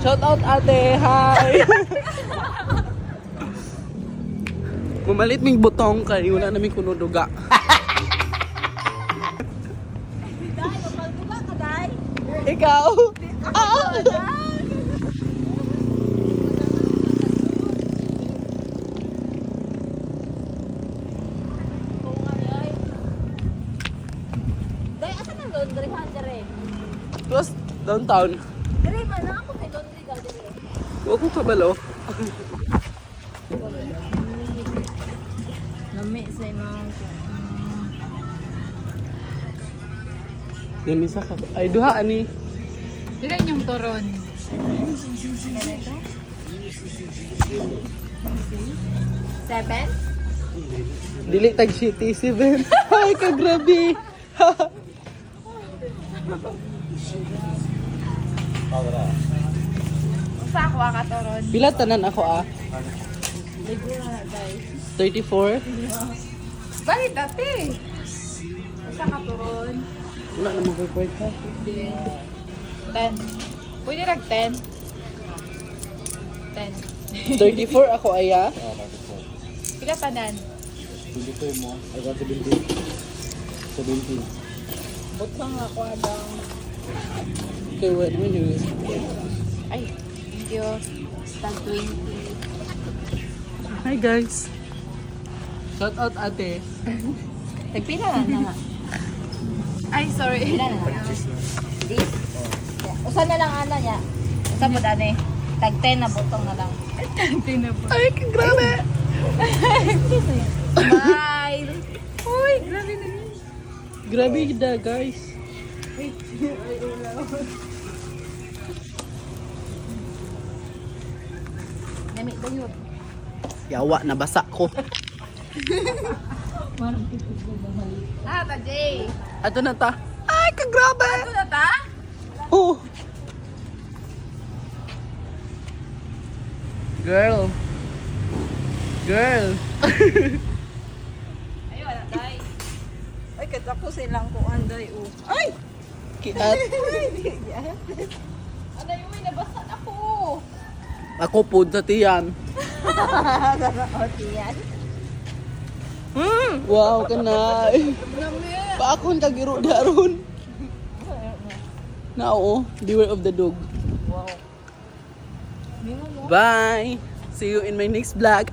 Shout out ate, hi! Mamalit ming butong kay wala namin kuno duga. Day, mapalduga ka, Day. Ikaw? Ah! Day, asa nang laundry ha, dire? Plus, downtown. Dire, man na ako kay laundry ka, dire. Huwag ko kabalo. Lami sa imong Yan isa ka. Ay, duha ani. Ilan yung toron? Seven? Dili tag shitty 7. Ay, kagrabe. Sa ako ka toron. Pila tanan ako ah? Ligo na, Day. 34? Bakit dati? Sa ka toron. Wala na mag-report ka. 10. Pwede nag 10? 10. 34 ako aya. Pila tanan? 24 mo. I got 17. 17. Butang ako adang. Okay, wait a minute. Ay, thank you. Tag 20. Hi guys. Shout out ate. Tagpila na nga. Ay, sorry. Pila na nga. This? Usa na lang ana niya. Usa mo dani. Tag 10 na butong na lang. Ay, kagrabe. Smile! Uy, grabe na yun. Grabe gida guys. Nami dayo. Yawa, nabasa ko. Ah, ta Jay. Ato na ta. Ay, kagrabe. Ito na ta? Oh. Girl. Girl. Ay, wala day. Ay, katapos silang ko anday o. Ay! Kiat. Ano yung may nabasa ako? Ako pod sa tiyan. Yan. Wow, kanay. Pa akong tagiro daron. Na oo, beware of the dog. Wow. Bye. See you in my next vlog.